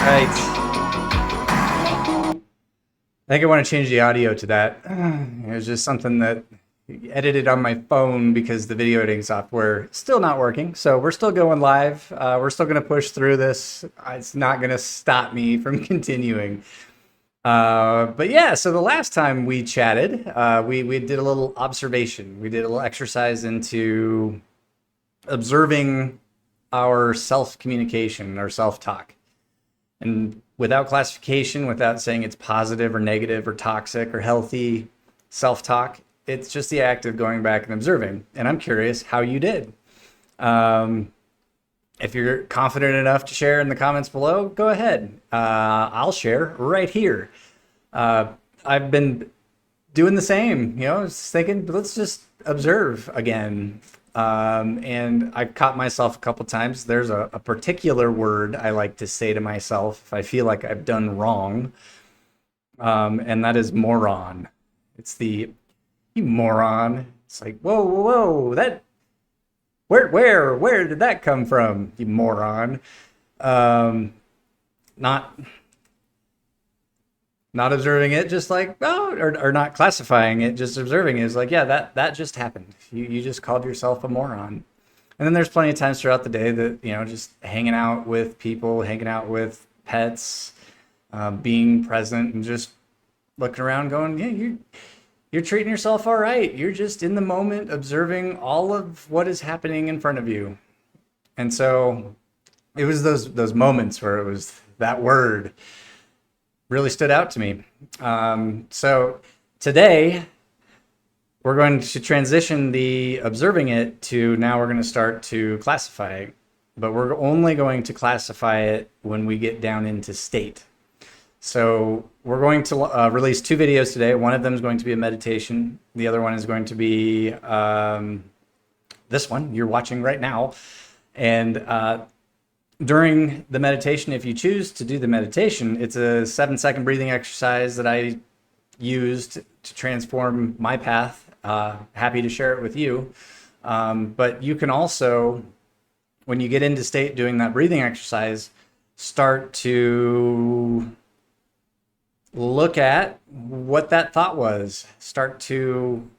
Right. I think I want to change the audio to that. It was just something that edited on my phone because the video editing software is still not working. So we're still going live. We're still going to push through this. It's not going to stop me from continuing. But yeah, so the last time we chatted, we did a little observation. We did a little exercise into observing our self-communication, our self-talk. And without classification, without saying it's positive or negative or toxic or healthy self-talk, it's just the act of going back and observing. And I'm curious how you did. If you're confident enough to share in the comments below, go ahead. I'll share right here. I've been doing the same, just thinking, let's just observe again. And I caught myself a couple times. There's a particular word I like to say to myself if I feel like I've done wrong. And that is moron. It's you moron. It's like, whoa, that, where did that come from? You moron. Not observing it, just like, or not classifying it, just observing it is like, yeah, that just happened. You just called yourself a moron. And then there's plenty of times throughout the day that, just hanging out with people, hanging out with pets, being present and just looking around going, yeah, you're treating yourself all right. You're just in the moment observing all of what is happening in front of you. And so it was those moments where it was that word really stood out to me. So today we're going to transition the observing it to now we're going to start to classify it, but we're only going to classify it when we get down into state. So we're going to release 2 videos today. One of them is going to be a meditation. The other one is going to be this one you're watching right now. And during the meditation, if you choose to do the meditation, it's a 7-second breathing exercise that I used to transform my path. Happy to share it with you. But you can also, when you get into state doing that breathing exercise, start to look at what that thought was. Start to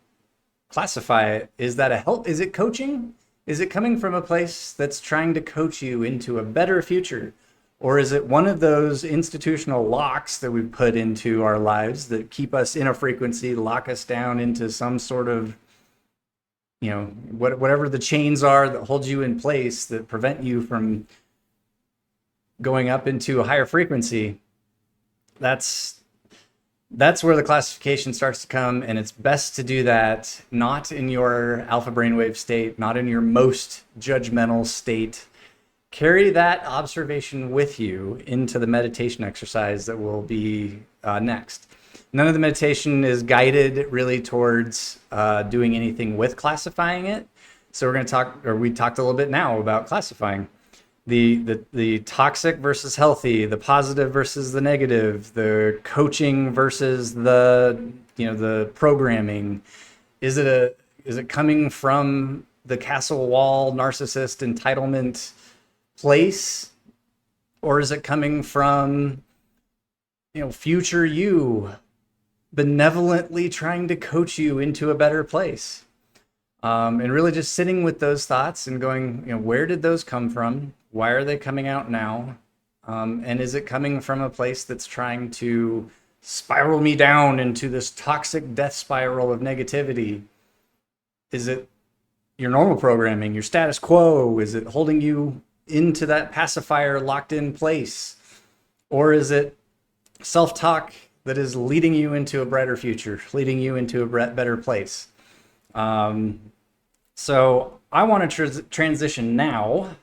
classify it. Is that a help? Is it coaching? Is it coming from a place that's trying to coach you into a better future? Or is it one of those institutional locks that we put into our lives that keep us in a frequency, lock us down into some sort of, whatever the chains are that hold you in place, that prevent you from going up into a higher frequency? That's where the classification starts to come, and it's best to do that not in your alpha brainwave state, not in your most judgmental state. Carry that observation with you into the meditation exercise that will be next. None of the meditation is guided really towards doing anything with classifying it. So we're going to we talked a little bit now about classifying. The toxic versus healthy, the positive versus the negative, the coaching versus the programming. Is it coming from the castle wall narcissist entitlement place, or is it coming from future you benevolently trying to coach you into a better place? And really just sitting with those thoughts and going, where did those come from? Why are they coming out now? And is it coming from a place that's trying to spiral me down into this toxic death spiral of negativity? Is it your normal programming, your status quo? Is it holding you into that pacifier locked in place? Or is it self-talk that is leading you into a brighter future, leading you into a better place? So I want to transition now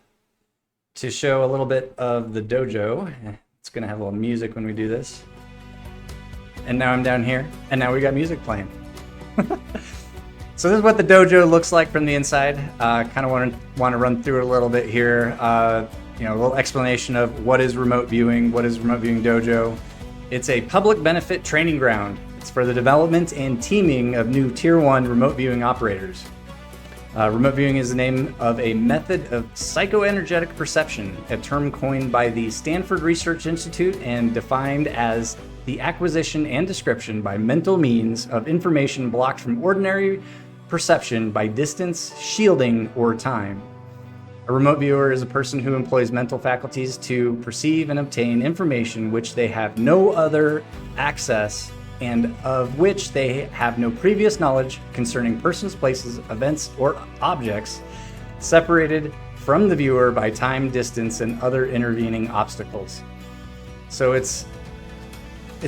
to show a little bit of the dojo. It's going to have a little music when we do this. And now I'm down here, and now we got music playing. So this is what the dojo looks like from the inside. Kind of want to run through it a little bit here. A little explanation of what is remote viewing, what is remote viewing dojo. It's a public benefit training ground. It's for the development and teaming of new Tier 1 remote viewing operators. Remote viewing is the name of a method of psychoenergetic perception, a term coined by the Stanford Research Institute and defined as the acquisition and description by mental means of information blocked from ordinary perception by distance, shielding, or time. A remote viewer is a person who employs mental faculties to perceive and obtain information which they have no other access and of which they have no previous knowledge concerning persons, places, events, or objects, separated from the viewer by time, distance, and other intervening obstacles. So it's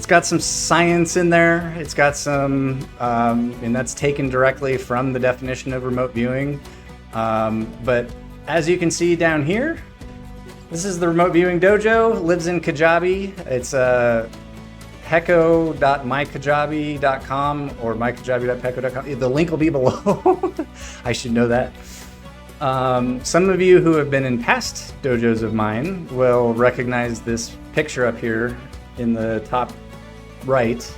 got some science in there. It's got some, and that's taken directly from the definition of remote viewing. But as you can see down here, this is the remote viewing dojo. Lives in Kajabi. It's heko.mykajabi.com or mykajabi.peko.com. The link will be below. I should know that. Some of you who have been in past dojos of mine will recognize this picture up here in the top right.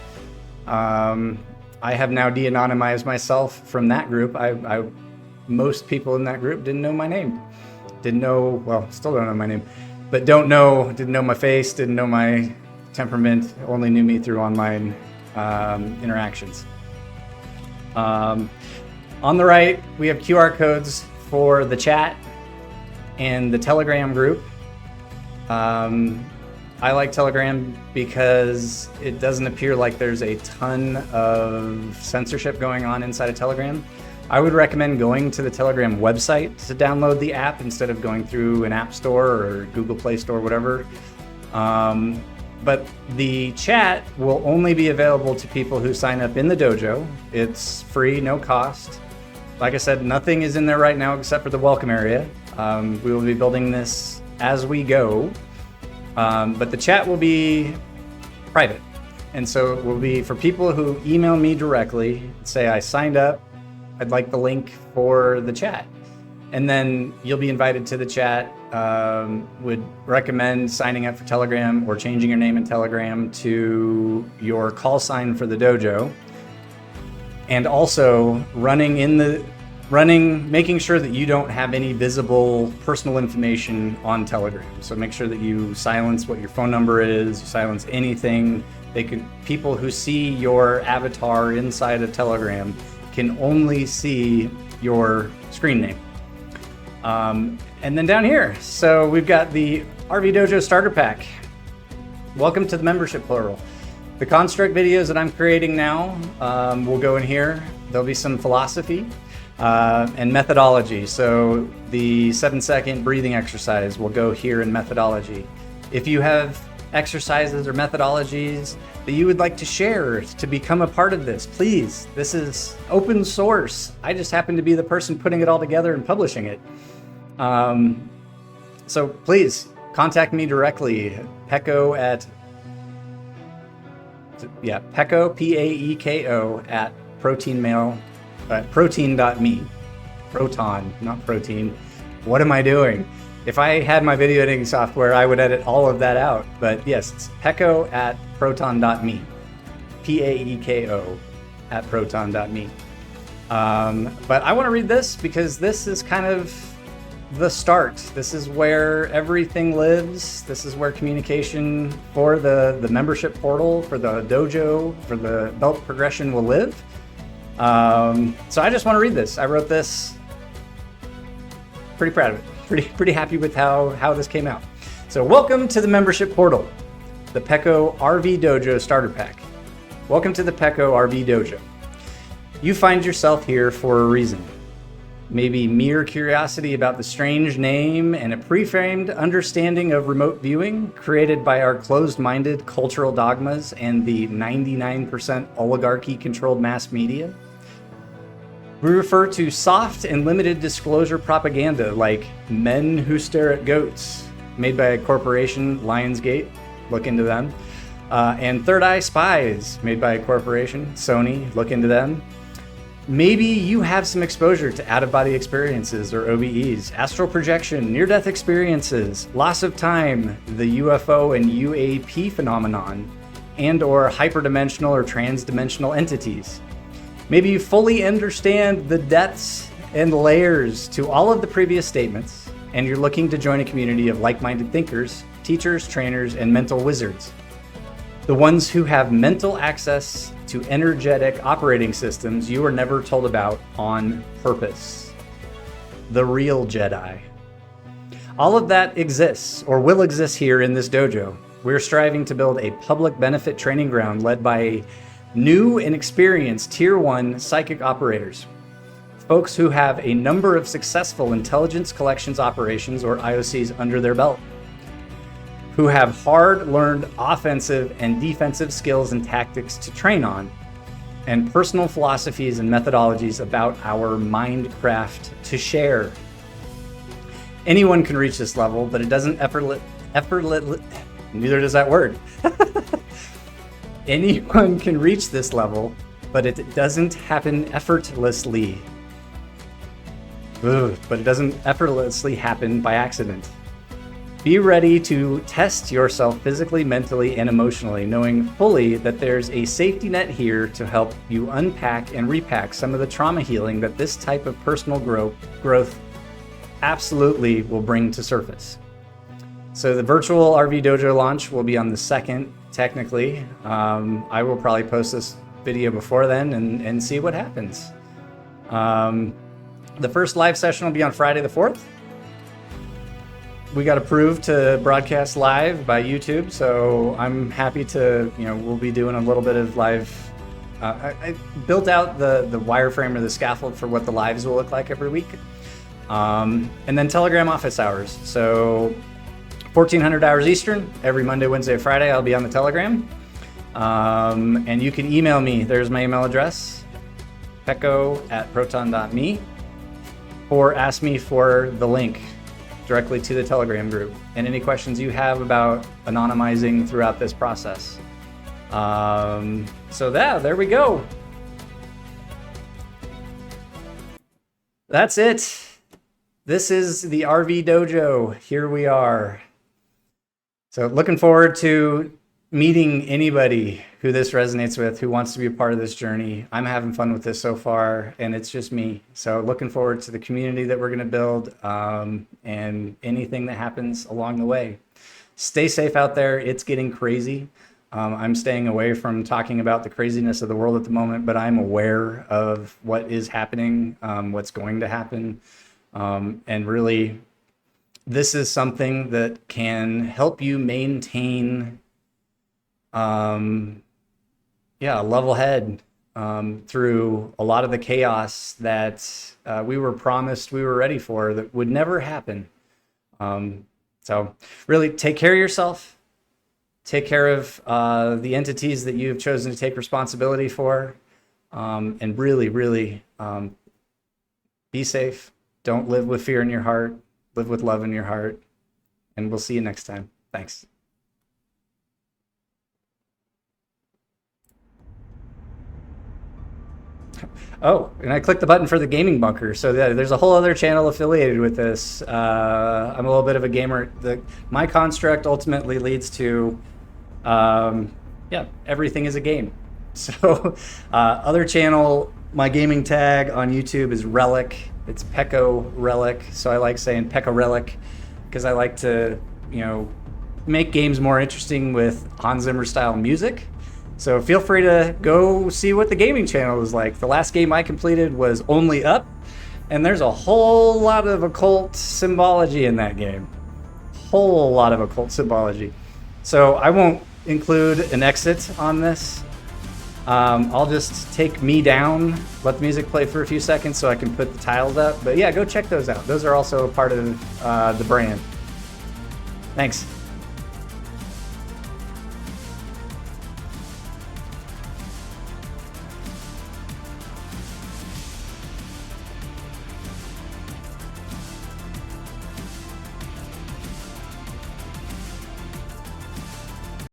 I have now de-anonymized myself from that group. Most people in that group didn't know my name. Still don't know my name, but didn't know my face, didn't know my temperament, only knew me through online interactions. On the right, we have QR codes for the chat and the Telegram group. I like Telegram because it doesn't appear like there's a ton of censorship going on inside of Telegram. I would recommend going to the Telegram website to download the app instead of going through an app store or Google Play Store, whatever. But the chat will only be available to people who sign up in the dojo. It's free, no cost. Like I said, nothing is in there right now except for the welcome area. We will be building this as we go. But the chat will be private. And so it will be for people who email me directly, say I signed up, I'd like the link for the chat. And then you'll be invited to the chat. Would recommend signing up for Telegram or changing your name in Telegram to your call sign for the dojo. And also making sure that you don't have any visible personal information on Telegram. So make sure that you silence what your phone number is, you silence anything. People who see your avatar inside of Telegram can only see your screen name. And then down here, so we've got the RV Dojo Starter Pack. Welcome to the membership portal. The construct videos that I'm creating now will go in here. There'll be some philosophy and methodology. So the 7-second breathing exercise will go here in methodology. If you have exercises or methodologies that you would like to share to become a part of this, please. This is open source. I just happen to be the person putting it all together and publishing it. So please contact me directly. Peko, P-A-E-K-O at protein.me. Proton, not protein. What am I doing? If I had my video editing software, I would edit all of that out. But yes, it's Peko at proton.me. P-A-E-K-O at proton.me. But I want to read this because this is kind of the start. This is where everything lives. This is where communication for the membership portal, for the dojo, for the belt progression will live. So I just want to read this. I wrote this. Pretty proud of it. Pretty happy with how this came out. So welcome to the membership portal, the Peko RV Dojo Starter Pack. Welcome to the Peko RV Dojo. You find yourself here for a reason. Maybe mere curiosity about the strange name and a pre-framed understanding of remote viewing created by our closed-minded cultural dogmas and the 99% oligarchy-controlled mass media. We refer to soft and limited disclosure propaganda like Men Who Stare at Goats, made by a corporation, Lionsgate, look into them, and Third Eye Spies, made by a corporation, Sony, look into them. Maybe you have some exposure to out-of-body experiences or OBEs, astral projection, near-death experiences, loss of time, the UFO and UAP phenomenon, and or hyperdimensional or transdimensional entities. Maybe you fully understand the depths and layers to all of the previous statements, and you're looking to join a community of like-minded thinkers, teachers, trainers, and mental wizards. The ones who have mental access to energetic operating systems you were never told about on purpose. The real Jedi. All of that exists, or will exist here in this dojo. We're striving to build a public benefit training ground led by new and experienced Tier 1 psychic operators. Folks who have a number of successful intelligence collections operations, or IOCs, under their belt. Who have hard-learned offensive and defensive skills and tactics to train on, and personal philosophies and methodologies about our Mindcraft to share. Anyone can reach this level, but it doesn't neither does that word. Anyone can reach this level, but it doesn't happen effortlessly. But it doesn't effortlessly happen by accident. Be ready to test yourself physically, mentally, and emotionally, knowing fully that there's a safety net here to help you unpack and repack some of the trauma healing that this type of personal growth absolutely will bring to surface. So the virtual RV Dojo launch will be on the 2nd, technically. I will probably post this video before then and see what happens. The first live session will be on Friday the 4th. We got approved to broadcast live by YouTube, so I'm happy to, we'll be doing a little bit of live. I built out the wireframe or the scaffold for what the lives will look like every week. And then Telegram office hours. So 1400 hours Eastern, every Monday, Wednesday, Friday, I'll be on the Telegram. And you can email me. There's my email address, pecco@proton.me, or ask me for the link directly to the Telegram group and any questions you have about anonymizing throughout this process. So there we go. That's it. This is the RV Dojo. Here we are. So looking forward to meeting anybody who this resonates with, who wants to be a part of this journey. I'm having fun with this so far, and it's just me. So looking forward to the community that we're going to build, and anything that happens along the way. Stay safe out there. It's getting crazy. I'm staying away from talking about the craziness of the world at the moment, but I'm aware of what is happening, what's going to happen. And really, this is something that can help you maintain a level head through a lot of the chaos that we were promised we were ready for that would never happen. So really take care of yourself, take care of the entities that you've chosen to take responsibility for, and really be safe. Don't live with fear in your heart, live with love in your heart, and we'll see you next time. Thanks. Oh, and I clicked the button for the gaming bunker. So there's a whole other channel affiliated with this. I'm a little bit of a gamer. My construct ultimately leads to, everything is a game. So other channel, my gaming tag on YouTube is Relic. It's Pecco Relic. So I like saying Pecco Relic because I like to, make games more interesting with Hans Zimmer style music. So feel free to go see what the gaming channel is like. The last game I completed was Only Up, and there's a whole lot of occult symbology in that game. Whole lot of occult symbology. So I won't include an exit on this. I'll just take me down, let the music play for a few seconds so I can put the tiles up. But yeah, go check those out. Those are also a part of the brand. Thanks.